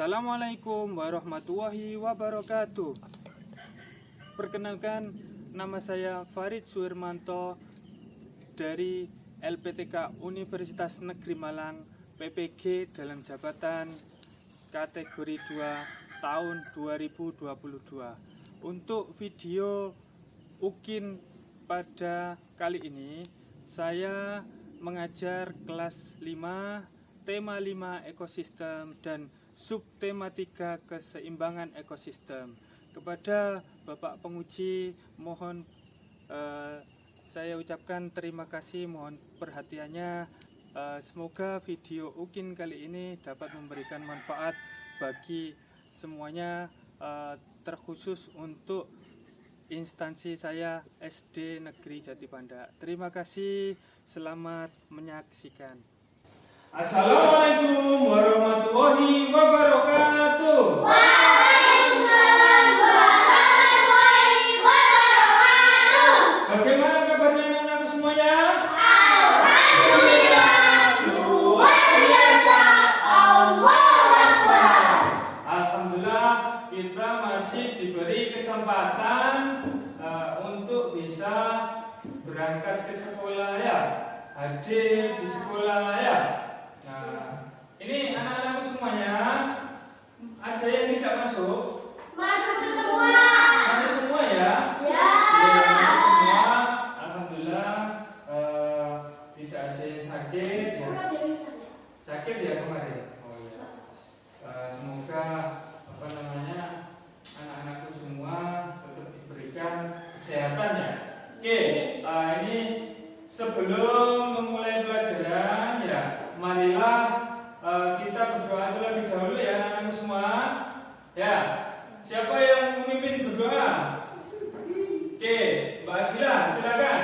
Assalamualaikum warahmatullahi wabarakatuh. Perkenalkan, nama saya Farid Suhermanto dari LPTK Universitas Negeri Malang PPG dalam jabatan kategori 2 tahun 2022. Untuk video UKIN pada kali ini, saya mengajar kelas 5, tema 5 ekosistem dan subtema 3 keseimbangan ekosistem. Kepada Bapak penguji, mohon saya ucapkan terima kasih, mohon perhatiannya. Semoga video UKIN kali ini dapat memberikan manfaat bagi semuanya, terkhusus untuk instansi saya SD Negeri Jatibanda. Terima kasih, selamat menyaksikan. Assalamualaikum warahmatullahi wabarakatuh. Waalaikumsalam warahmatullahi wabarakatuh. Bagaimana kabarnya anak-anakku semuanya? Alhamdulillah, luar biasa. Allahu Akbar. Alhamdulillah, kita masih diberi kesempatan untuk bisa berangkat ke sekolah ya, hadir di sekolah ya. Nah, ini anak-anakku semuanya, ada yang tidak masuk? Masuk semua. Masuk semua ya? Ya. Sudah masuk semua. Alhamdulillah, tidak ada yang sakit ya. Sakit ya kemarin? Oh ya. Semoga anak-anakku semua tetap diberikan kesehatan ya. Oke, ini sebelum memulai pelajaran ya, marilah kita berdoa terlebih dahulu ya anak-anakku semua. Ya, siapa yang memimpin berdoa? Oke, Mbak Adila, silakan.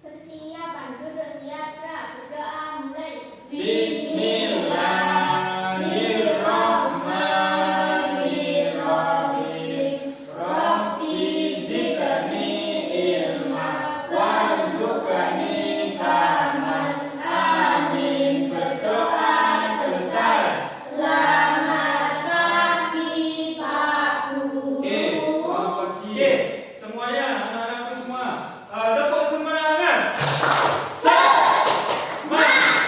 Persiapan duduk siap, berdoa mulai. Bismillahirrahmanirrahim. Rabbi zidni ilma warzuqni fahman. Amin. Berdoa selesai. Selamat pagi Pak Guru. Oke, selamat pagi. Oke, semuanya, anak-anakku semua, tepuk semangat. Semangat.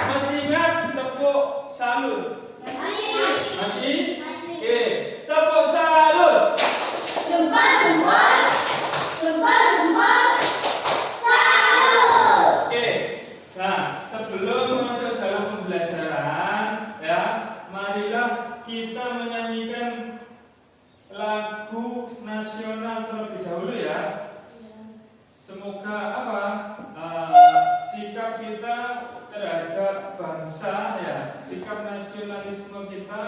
Masih ingat tepuk salut? Masih? Oke, tepuk salut. Jempol. Salut. Oke, nah sebelum masuk dalam pembelajaran ya, marilah kita menyanyikan lagu nasional terlebih dahulu ya. Semoga sikap kita terhadap bangsa ya, sikap nasionalisme kita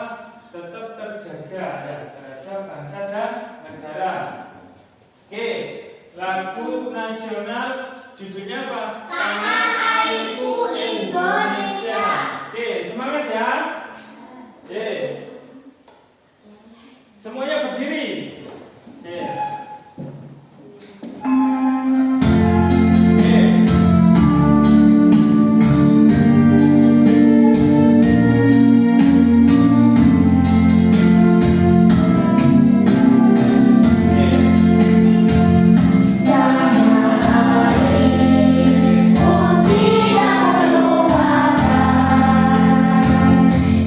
tetap terjaga ya, terhadap bangsa dan negara. Oke, lagu nasional judulnya apa? Tanah Airku Indonesia. Oke, semangat ya. Oke, semuanya berdiri. Oke.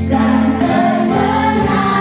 Kan terkenal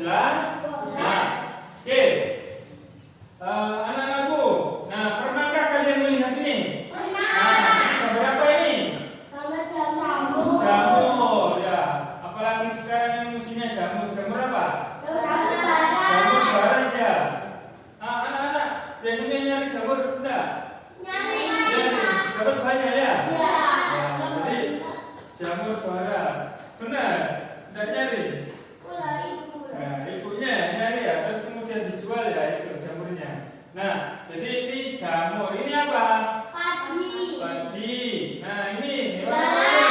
Jelas? Nah, oke. Anak-anakku, nah pernahkah kalian melihat ini? Nah, ini gambar apa ini? Jamur, ya. Apalagi sekarang ini musimnya jamur. Jamur apa? Jamur barat ya. Anak-anak biasanya nyari jamur enggak? Nyari. Dapat banyak ya? Jadi jamur barat. Benar? Enggak nyari? Nah, ibunya nyari ya, terus kemudian dijual ya itu jamurnya. Nah, jadi ini jamur. Ini apa? Padi. Nah, ini hewan apa ini?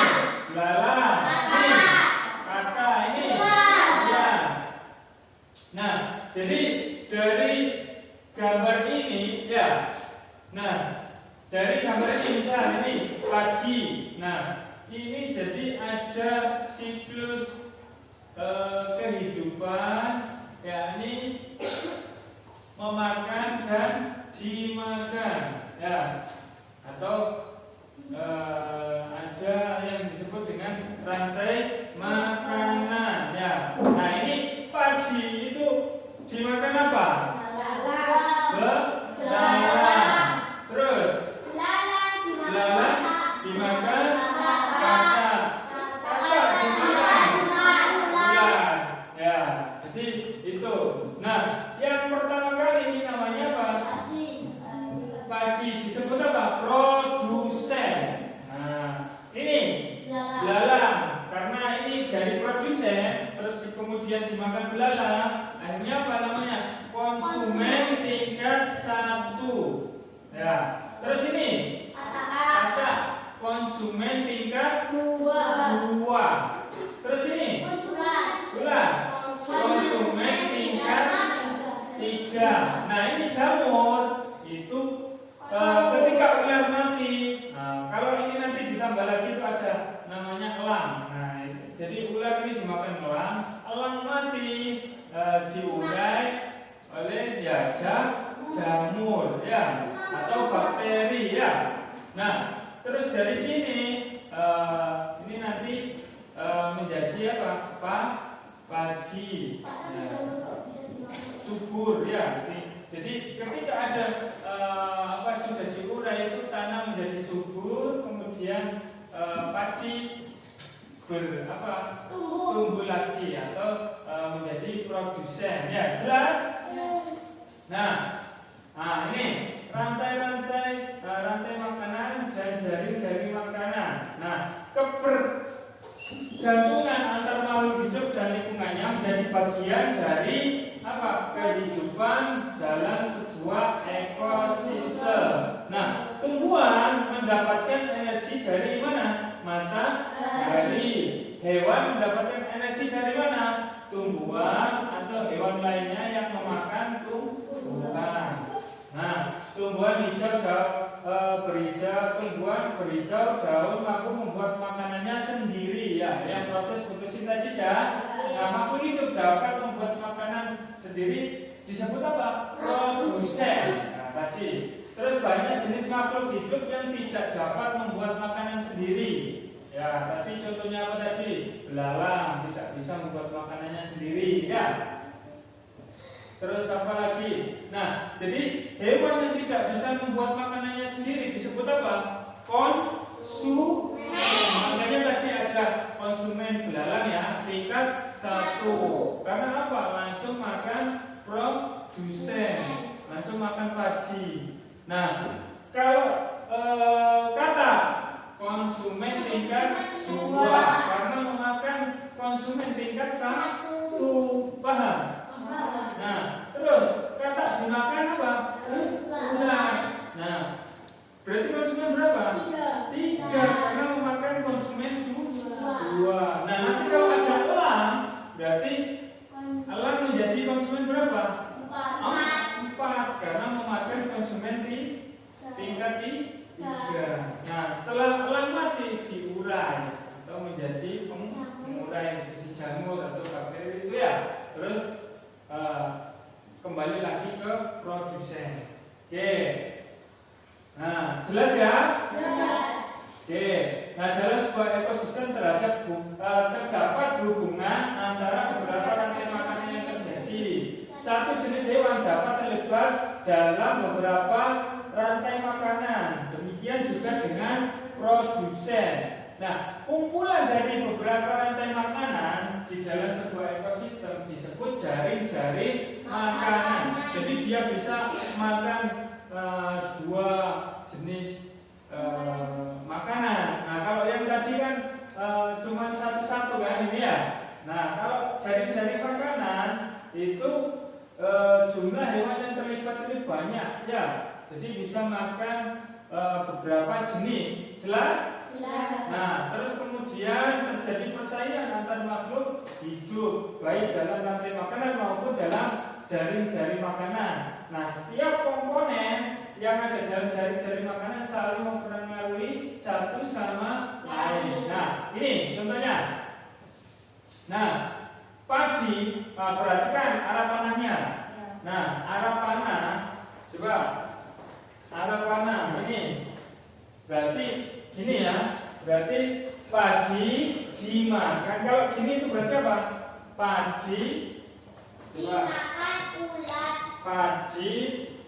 Belalang. Ini kata ini. Ya. Nah, jadi dari gambar ini ya. Nah, dari gambar ini misal ini padi. Nah, ini jadi ada siklus kehidupan, yakni memakan dan dimakan, ya, atau ada yang disebut dengan rantai makanan, ya. Nah ini padi itu dimakan apa? Belalang. Terus belalang dimakan kata. Jadi itu. Nah, yang pertama kali ini namanya apa? Padi. Disebut apa? Produsen. Nah, ini belalang. Karena ini dari produsen, terus kemudian dimakan belalang. Akhirnya apa namanya? Konsumen tingkat 1. Ya. Terus ini kata konsumen tingkat 2. Terus ini ular. Konsumen tingkat 3. Nah ini jamur itu ketika ular mati. Nah, kalau ini nanti ditambah lagi itu ada namanya elang. Nah, jadi ular ini dimakan elang. Elang mati diurai oleh ya jamur ya atau bakteri ya. Nah terus dari sini ini nanti menjadi apa? Padi, subur ya. Jadi ketika ada sudah diurai itu tanah menjadi subur, kemudian padi tumbuh lagi atau menjadi produsen. Ya jelas. Nah ini rantai makanan dan jaring makanan. Nah gantungan antar makhluk hidup dan lingkungannya menjadi bagian dari apa? Kehidupan dalam sebuah ekosistem. Nah, tumbuhan mendapatkan energi dari mana? Matahari. Hewan mendapatkan energi dari mana? Tumbuhan atau hewan lainnya yang memakan tumbuhan. Nah, tumbuhan berhijau daun mampu membuat makanannya sendiri ya, yang proses fotosintesis ya. Nah, makhluk hidup dapat membuat makanan sendiri disebut apa? Produsen. Nah, tadi. Terus banyak jenis makhluk hidup yang tidak dapat membuat makanan sendiri. Ya, tadi contohnya apa tadi? Belalang tidak bisa membuat makanannya sendiri ya. Terus apa lagi? Nah, jadi hewan yang tidak bisa membuat makanannya sendiri disebut apa? Konsumen. Makanya tadi ada konsumen belalang ya, tingkat 1. Karena apa? Langsung makan produsen, langsung makan padi. Nah, kalau kata konsumen tingkat 2 karena memakan konsumen tingkat 1. Paham? Nah, terus kata dimakan apa? Ular. Nah, berarti konsumen berapa? 3 karena memakan konsumen 2. Nah, nanti kalau ada elang, berarti elang menjadi konsumen berapa? 4 karena memakan konsumen tingkat 3. Nah, setelah elang mati diurai atau menjadi pengurai, menjadi jamur atau bakteri itu ya. Terus kembali lagi ke produsen. Oke. Nah, jelas ya? Jelas. Oke. Nah, dalam sebuah ekosistem terdapat hubungan antara beberapa rantai makanan yang terjadi satu jenis hewan dapat terlibat dalam beberapa rantai makanan. Demikian juga dengan produsen. Nah, kumpulan dari beberapa rantai makanan di dalam sebuah ekosistem disebut jaring-jaring makanan. Jadi dia bisa makan dua jenis makanan. Nah, kalau yang tadi kan cuma satu-satu kan ini ya. Nah, kalau jaring-jaring makanan itu jumlah hewan yang terlibat ini banyak ya. Jadi bisa makan beberapa jenis. Jelas? Nah, terus kemudian terjadi persaingan antar makhluk hidup baik dalam rantai makanan maupun dalam jaring-jaring makanan. Nah, setiap komponen yang ada dalam jaring-jaring makanan saling mempengaruhi satu sama lain. Nah, ini contohnya. Nah, padi, perhatikan arah panahnya. Nah, arah panah, coba arah panah ini berarti gini ya, berarti padi dimakan. Kalau gini itu berarti apa? Padi Dimakan ulat. padi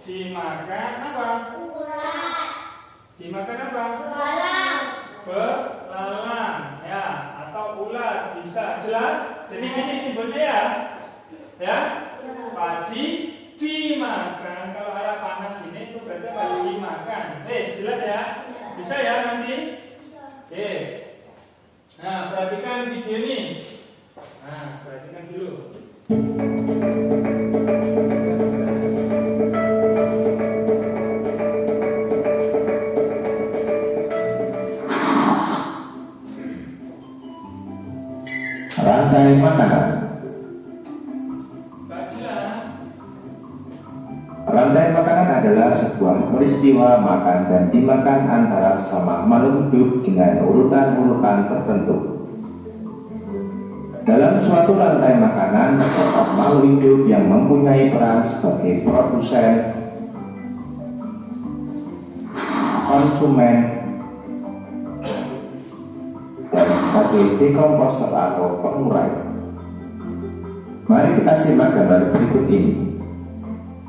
dimakan apa? Ulat. Dimakan apa? Belalang. Belalang ya, atau ulat bisa. Jelas? Jadi gini simbolnya ya. Ya? Padi dimakan. Kalau arah panah gini itu berarti padi dimakan. Jelas ya? Bisa ya nanti? Oke. Nah, perhatikan video ini. Nah, perhatikan dulu. Rantai makanan. Rantai makanan adalah sebuah peristiwa makan dan dimakan antara sesama makhluk hidup dengan urutan-urutan tertentu. Dalam suatu rantai makanan, terdapat makhluk hidup yang mempunyai peran sebagai produsen, konsumen, dan sebagai dekomposer atau pengurai. Mari kita simak gambar berikut ini.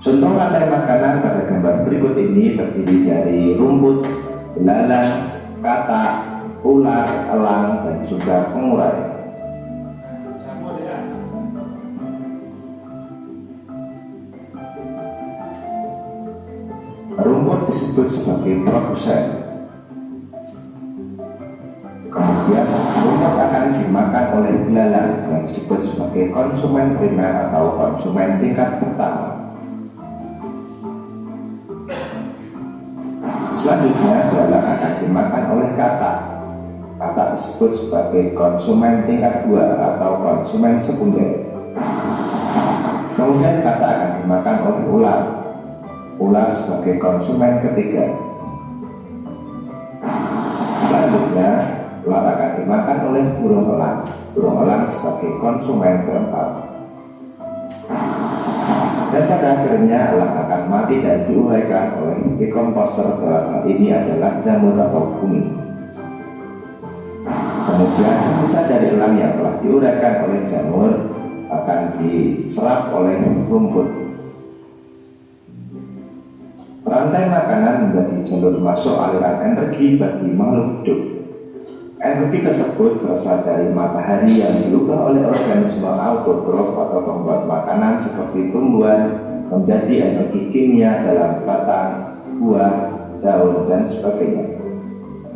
Contoh rantai makanan pada gambar berikut ini terdiri dari rumput, belalang, katak, ular, elang, dan juga pengurai. Rumput disebut sebagai produsen. Kemudian rumput akan dimakan oleh belalang yang disebut sebagai konsumen primer atau konsumen tingkat pertama. Selanjutnya belalang akan dimakan oleh katak. Katak disebut sebagai konsumen tingkat 2 atau konsumen sekunder. Kemudian katak akan dimakan oleh ular. Ular sebagai konsumen ketiga. Selanjutnya ular akan dimakan oleh burung elang. Burung elang sebagai konsumen keempat. Dan pada akhirnya elang akan mati dan diuraikan oleh dekomposer, dalam hal ini adalah jamur atau fungi. Kemudian sisa dari elang yang telah diuraikan oleh jamur akan diserap oleh rumput. Rantai makanan menjadi jalur masuk aliran energi bagi makhluk hidup. Energi tersebut berasal dari matahari yang diubah oleh organisme autotrof atau pembuat makanan seperti tumbuhan menjadi energi kimia dalam batang, buah, daun, dan sebagainya.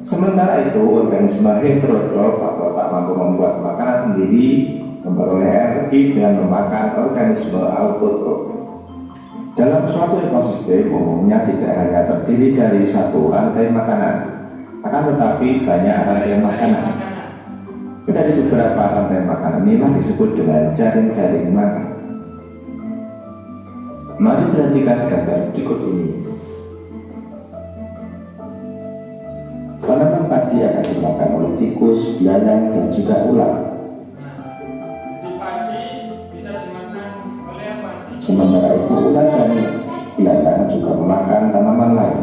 Sementara itu, organisme heterotrof atau tak mampu membuat makanan sendiri memperoleh energi dengan memakan organisme autotrof. Dalam suatu ekosistem umumnya tidak hanya terdiri dari satu rantai makanan, akan tetapi banyak rantai makanan. Dari beberapa rantai makanan inilah disebut dengan jaring-jaring makan. Mari perhatikan gambar berikut ini. Tanaman padi akan dimakan oleh tikus, belalang, dan juga ular. Sementara itu ular dan belalang juga memakan tanaman lain.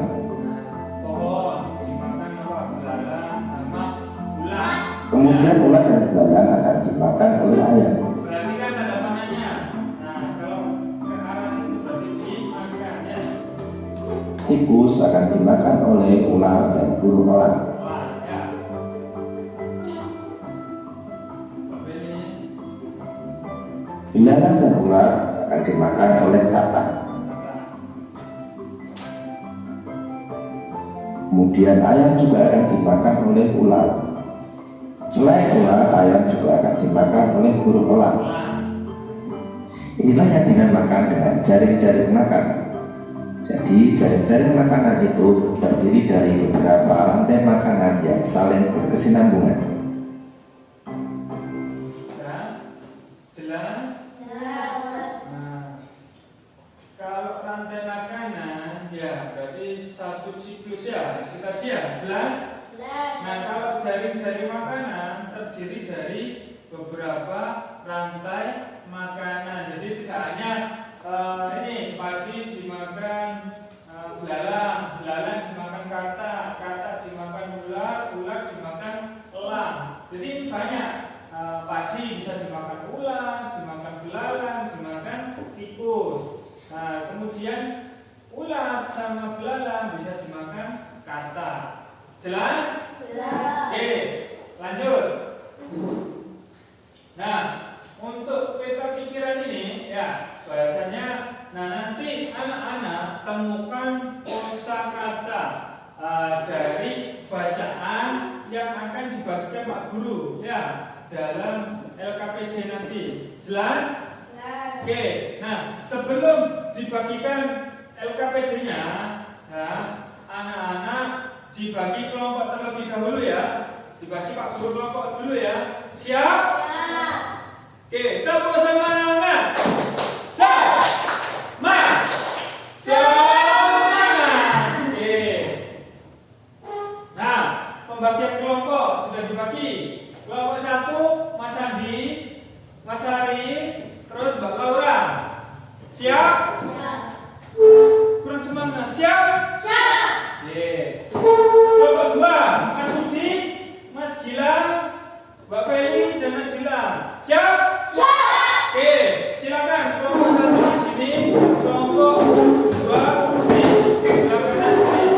Kemudian ulat dan belalang akan dimakan oleh ayam. Perhatikan tanda panahnya. Nah, kalau tikus akan dimakan oleh ular dan burung elang. Ya. Apa ini? Ilalang dan ular akan dimakan oleh katak. Kemudian ayam juga akan dimakan oleh ular. Selain ular, ayam juga akan dimakan oleh burung elang. Inilah yang dinamakan dengan jaring-jaring makanan. Jadi jaring-jaring makanan itu terdiri dari beberapa rantai makanan yang saling berkesinambungan. Jelas? Nah, kalau rantai makanan ya berarti satu siklus ya, kita jelas? Nah, kalau jaring-jaring makanan terdiri dari beberapa rantai makanan. Jadi tidak hanya ini pagi dimakan belalang, belalang dimakan katak dimakan ular, ular dimakan elang. Jadi ini banyak. Padi bisa dimakan ular, dimakan belalang, dimakan tikus. Nah, kemudian ular sama belalang bisa dimakan katak. Jelas? Oke, lanjut. Nah, untuk peta pikiran ini ya bahasanya, nah nanti anak-anak temukan kosakata dari bacaan yang akan dibagikan Pak Guru ya dalam LKPD nanti. Jelas? Oke, nah sebelum dibagikan LKPD-nya, nah, anak-anak dibagi kelompok terlebih dahulu ya. Dibagi Pak Guru kelompok dulu ya. Siap? Oke, tepuk semangat. Semangat. Oke. Nah, pembagian kelompok sudah dibagi. Kelompok 1, Mas Andi, Mas Ari, terus Mbak Laura. Siap? Kurang semangat. Siap? Oke. Kelompok 2, Mas Rudi, Mas Gilang, Mbak Feli, dan Najila. Siap? Oke, silakan kelompok 1 di sini, kelompok 2 di sebelah kanan sini.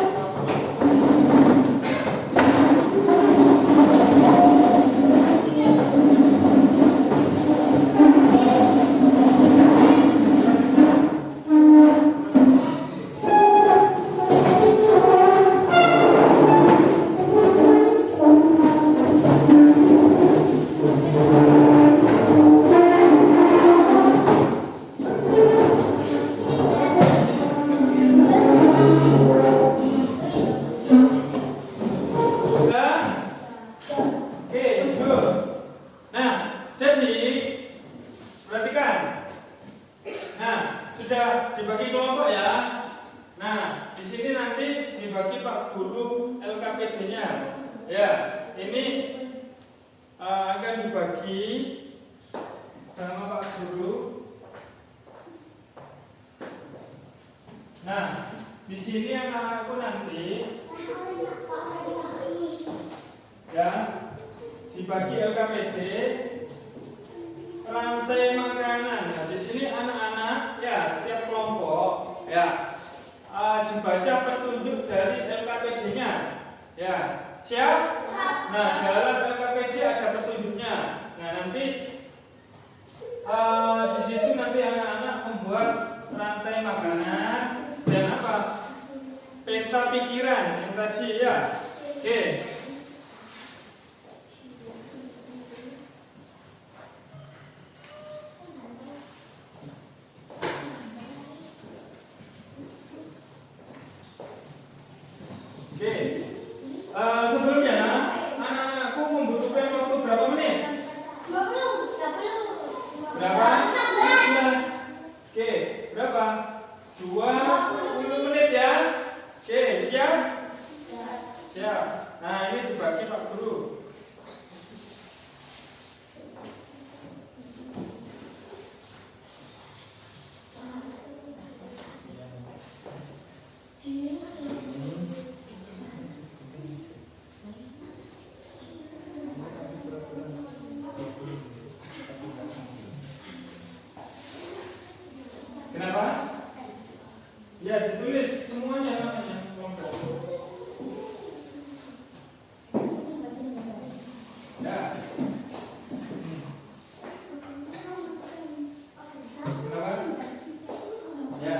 Dibagi LKPD rantai makanan. Nah, di sini anak-anak ya setiap kelompok ya dibaca petunjuk dari LKPD-nya. Ya, siap? Nah, dalam LKPD ada petunjuknya. Nah, nanti di situ nanti anak-anak membuat rantai makanan dan apa? Peta pikiran yang tadi ya. Oke. Sebelumnya anak-anakku membutuhkan waktu berapa menit? 20. Berapa? 15. Oke, berapa? 20 menit ya. Oke, siap? Siap. Nah, ini dibagi Pak Guru. Kenapa? Ya ditulis semuanya namanya. Ya.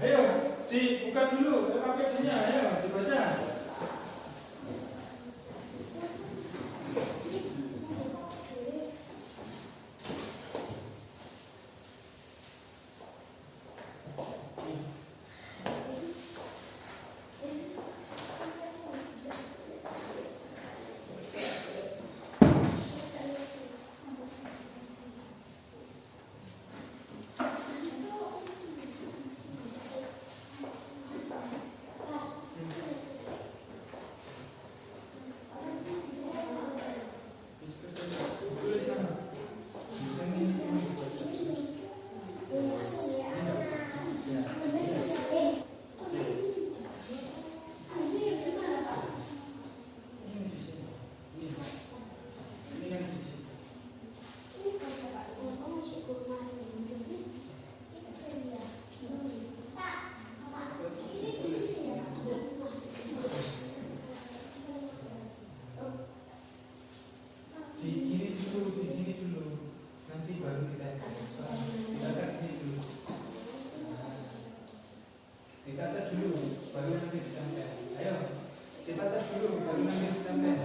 Ayo, buka dulu APD-nya, ayo dibaca. Dicatat dulu, baru nanti ditempel. Ayo, dicatat dulu, baru nanti ditempel.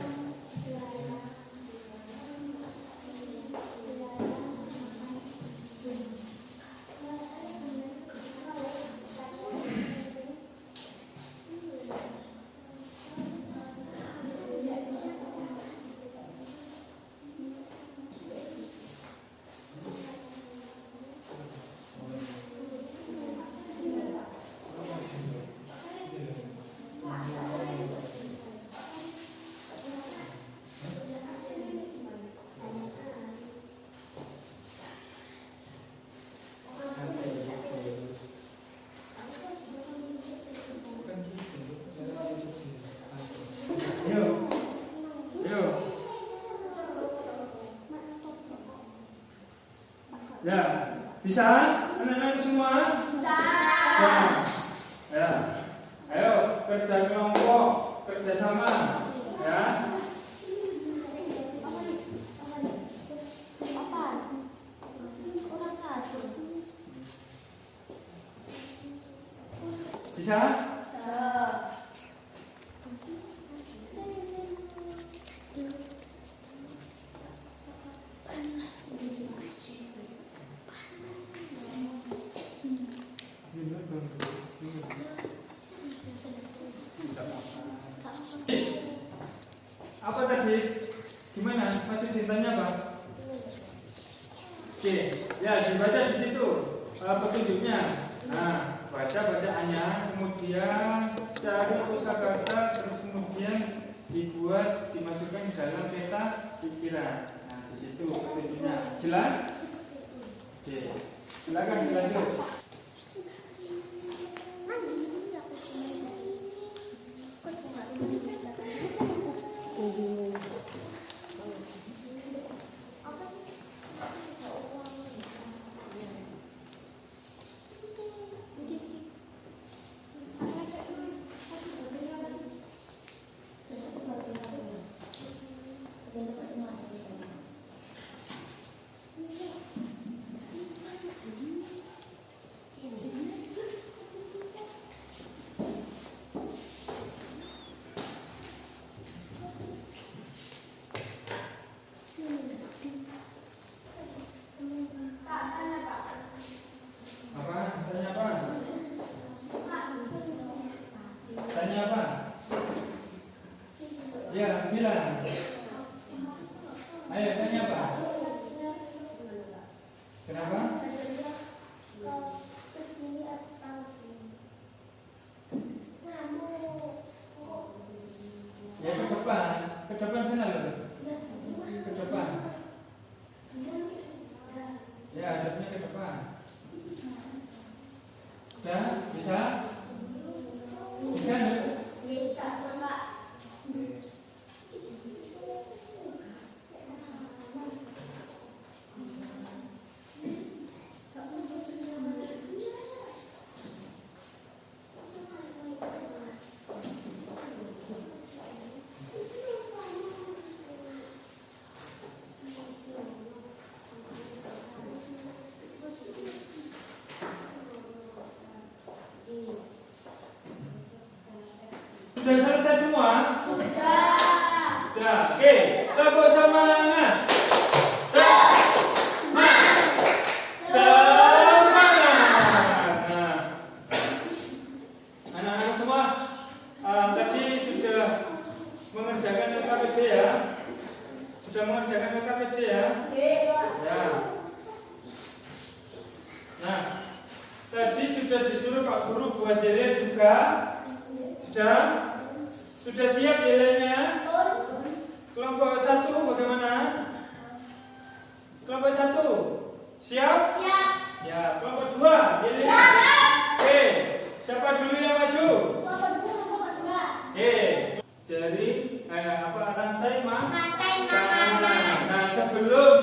Ya, bisa? Anak-anak semua? Bisa. Ya. Ayo, kerja kelompok, kerja sama. Ya. Bisa? Apa tadi? Gimana? Masih cintanya apa? Oke, ya dibaca di situ petunjuknya. Nah, baca bacaannya, kemudian cari kosakata, terus kemudian dimasukkan dalam peta pikiran. Nah, di situ petunjuknya. Jelas? Oke, silakan dilanjut. Tanya apa? Ya, bilang. Ayo, tanya apa? Kenapa? Ya, ke depan. Ke depan sana loh. Ke depan. Ya, hadapnya ke depan. Sudah? Bisa? Bisa enggak? Bisa, Pak. Sudah selesai semua? Sudah. Sudah. Oke, tepuk semangat. Semangat. Nah, anak-anak semua tadi sudah mengerjakan LKPD ya? Sudah mengerjakan LKPD ya? Oke, Pak. Ya. Nah, tadi sudah disuruh Pak Guru buat yel juga. Sudah siap yelnya? Kelompok 1 bagaimana? Kelompok 1 siap? Siap. Ya, kelompok 2 yelnya? Siap. Oke, siapa dulu yang maju? Kelompok 2. Oke, jadi rantai Rantai makanan. Nah, sebelum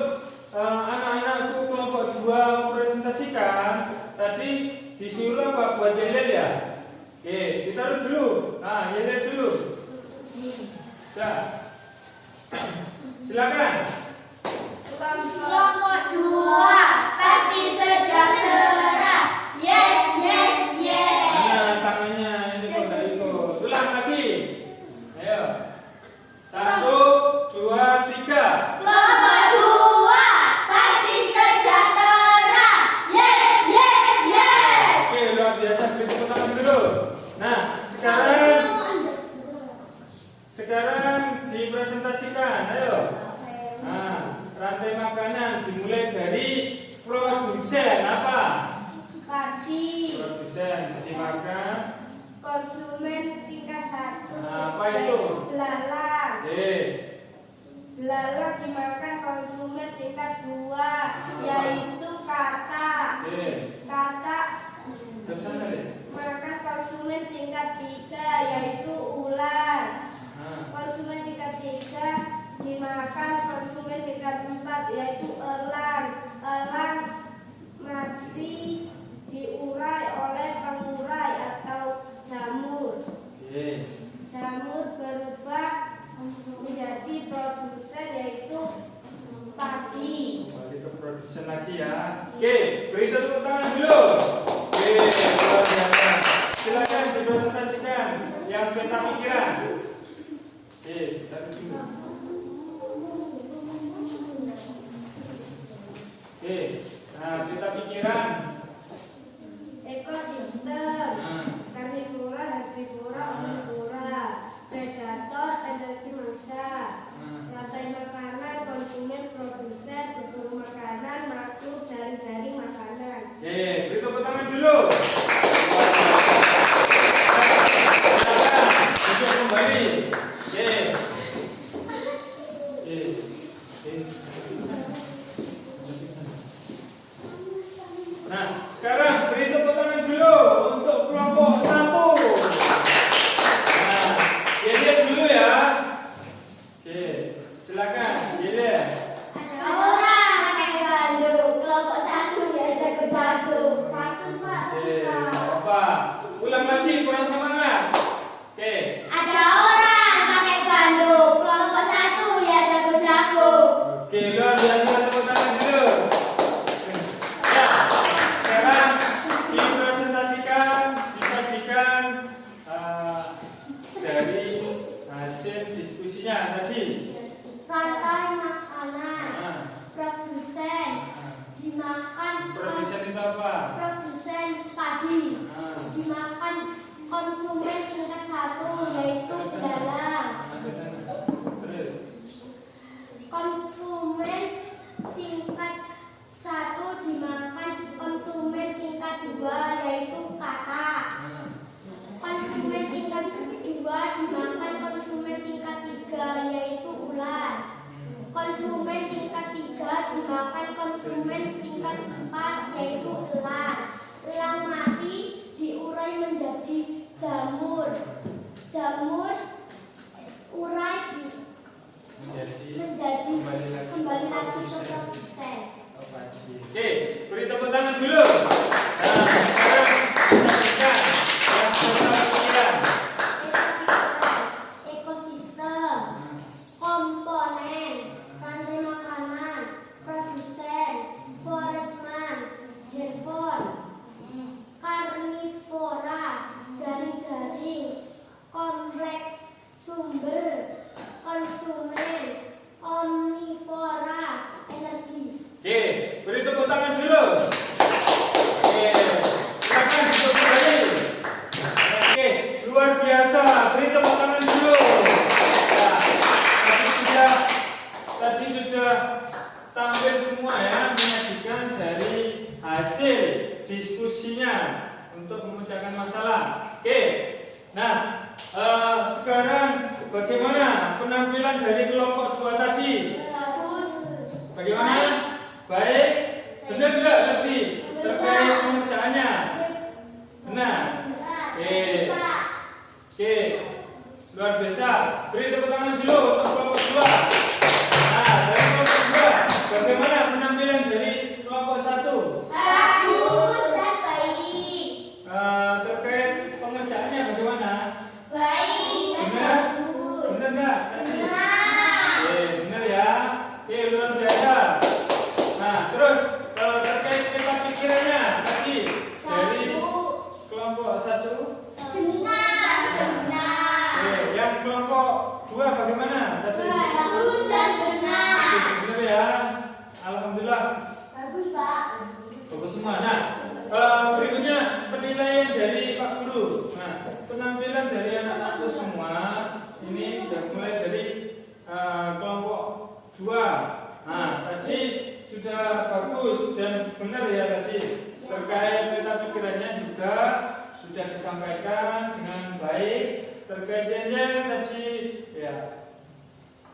anak-anakku kelompok 2 mempresentasikan, tadi disuruh apa buat yel ya? Oke, ditaruh dulu. Nah, yel dulu. Ya. Silakan. Kelompok 2 pasti sejahtera. Yes, yes, yes. Mana tangannya ini kok nggak ikut? Ulang lagi. Ayo. 1, 2, 3. Kelompok 2 pasti sejahtera. Yes, yes, yes. Oke, luar biasa. Beri tepuk tangan dulu. Nah, sekarang dipresentasikan. Ayo. Nah, rantai makanan dimulai dari produsen apa? Padi. Produsen dimakan. Konsumen tingkat 1. Nah, apa itu? Belalang. Oke. Belalang dimakan konsumen tingkat 2, yaitu katak. Oke. Katak Terus sana deh. makan konsumen tingkat 3, yaitu ular. Nah, Konsumen tingkat 3 dimakan konsumen tingkat 4, yaitu elang. Elang mati diurai oleh pengurai atau jamur. oke. Jamur berubah menjadi produsen, yaitu padi. Kembali ke produsen lagi ya. Oke, beri tepuk tangan dulu. Oke, luar biasa. Silakan dipresentasikan yang peta pikiran. Oke, taruh dulu. Oke, nah peta pikiran. Ekosistem, Nah, karnivora, herbivora, omnivora, predator, energi massa, rantai makanan, konsumen, produsen, berburu makanan, makhluk, jaring-jaring makanan. oke, beri tepuk tangan dulu. Silakan, duduk kembali. Oke. Oke. Nah, sekarang beri tepuk tangan dulu untuk kelompok 1. Nah, lihat dulu ya. Oke, silakan. Lihat. Ada orang pakai bandung, kelompok 1 ya jago-jago. Bagus, Pak. Oke, apa? Ulang lagi, kurang semangat. Oke. Ada orang pakai bandung, kelompok 1 ya jago-jago. Oke, luar biasa, tepuk tangan dulu. Ya, sekarang dipresentasikan, disajikan dari hasil diskusinya tadi. Rantai makanan, Nah, produsen dimakan produsen itu apa? produsen padi Nah, dimakan konsumen tingkat 1, yaitu belalang. terus. Konsumen tingkat 1 dimakan konsumen tingkat 2, yaitu katak. Nah, Konsumen tingkat 2 dimakan konsumen tingkat 3, yaitu ular. Konsumen tingkat 3 dimakan konsumen tingkat 4, yaitu elang. Elang mati diurai menjadi jamur. Jamur urai menjadi kembali lagi ke produsen. Oke, beri tepuk tangan dulu. Nah, sekarang kita lihat yang pertama pikiran. Ekosistem, komponen, rantai makanan, produsen, forestman, herbivore, karnivora, jaring-jaring, kompleks solusinya untuk memecahkan masalah. Oke. Nah, sekarang bagaimana penampilan dari kelompok 2 tadi? Bagaimana? Baik? Benar enggak tadi? Terkait pengerjaannya? Benar? Oke. Luar biasa. Beri tepuk tangan dulu untuk kelompok 2. Nah, dari kelompok 2, bagaimana penampilan dari kelompok 1? Bagus dan baik. Terkait pengerjaannya bagaimana? Baik dan Benar? bagus. Benar enggak tadi? Benar. Oke, benar ya. Oke, luar biasa. Nah, terus terkait peta pikirannya tadi dari kelompok 1. Benar. Benar. Oke, yang kelompok 2 bagaimana tadi? Bagus dan benar. Oke, benar ya. Alhamdulillah. Bagus, Pak. Bagus semua. Nah, berikutnya penilaian dari Pak Guru. Nah, penampilan dari anak-anakku semua ini sudah mulai dari kelompok 2. Nah, tadi sudah bagus dan benar ya tadi. Terkait peta pikirannya juga sudah disampaikan dengan baik. Terkait yang tadi ya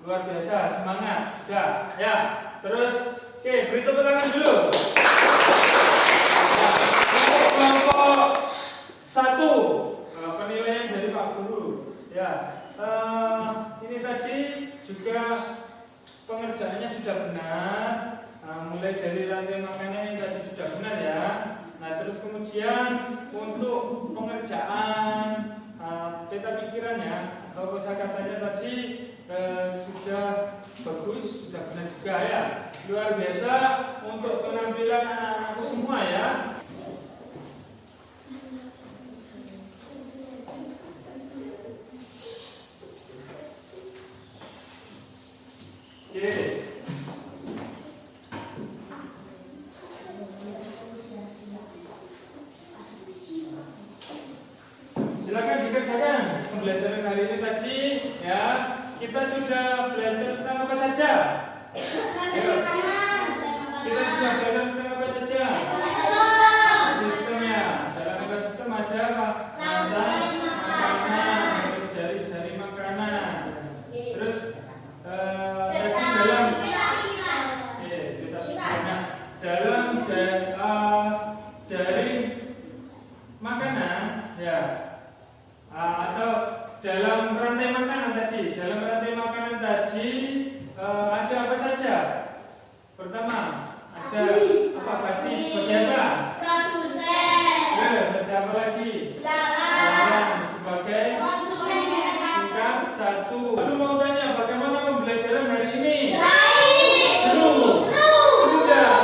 luar biasa, semangat sudah ya. Terus oke, beri tepuk tangan dulu. Nah, untuk kelompok 1 penilaian dari Pak Guru ya. Ini tadi juga pengerjaannya sudah benar. Mulai dari rantai makanan ini tadi sudah benar ya. Nah, terus kemudian untuk pengerjaan peta pikirannya atau kosakatanya tadi sudah bagus, sudah benar juga ya. Luar biasa untuk penampilan anak-anakku semua ya. Oke. Silakan dikerjakan pembelajaran hari ini tadi ya. Kita sudah belajar tentang apa saja? Ayo. Kita sudah belajar tentang apa saja? Sistemnya. Dalam ekosistem ada apa? Rantai makanan, terus jari-jari makanan. Terus tadi dalam dalam jaring makanan ya. Atau dalam rantai makanan tadi, ada apa saja? Pertama, ada apa? Gaji sebagai apa? Produsen. Ada apa lagi? Dalam sebagai tingkat 1. Lalu mau tanya, bagaimana pembelajaran hari ini? Seru. Sudah.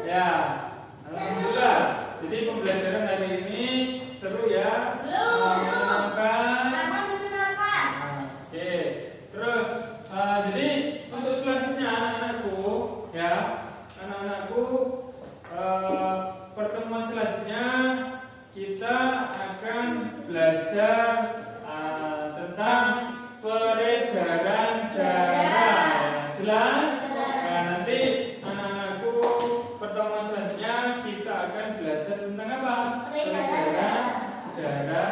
Ya, alhamdulillah. Jadi pembelajaran hari ini seru ya. Oke, terus jadi untuk selanjutnya anak-anakku pertemuan selanjutnya kita akan belajar tentang peredaran darah. Jelas? Nah, nanti anak-anakku pertemuan selanjutnya kita akan belajar tentang apa? Peredaran darah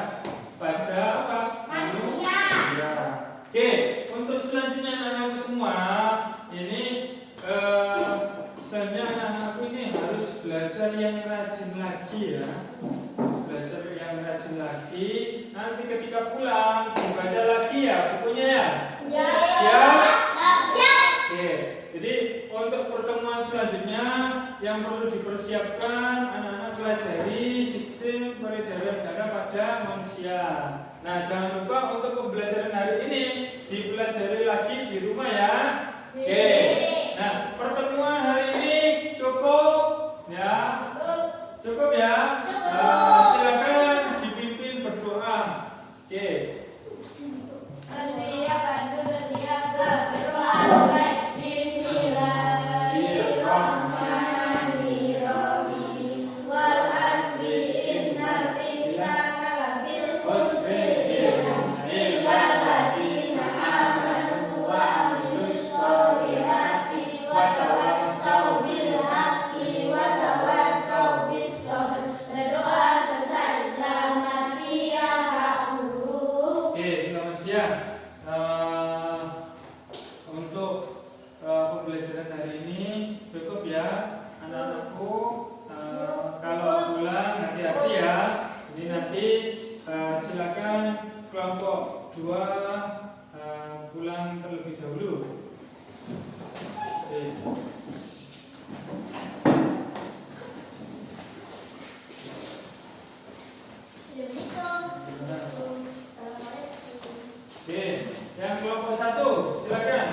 pada apa? Manusia. Oke, untuk selanjutnya anak-anakku semua, ini selanjutnya anak-anakku ini harus belajar yang rajin lagi ya. Belajar yang rajin lagi. Nanti ketika pulang dibaca lagi ya bukunya ya. Siap? Oke, jadi untuk pertemuan selanjutnya yang perlu dipersiapkan anak-anak pelajari sistem peredaran darah pada manusia. Nah, jangan lupa untuk pembelajaran hari ini dipelajari lagi di rumah ya. Oke. Nah, pertemuan hari ini cukup ya. Cukup ya. Silakan dipimpin berdoa. Oke. untuk pembelajaran hari ini cukup ya anak-anakku. Kalau pulang hati-hati ya. Ini nanti silakan kelompok 2 pulang terlebih dahulu. Oke. Oke, yang kelompok 1 silakan.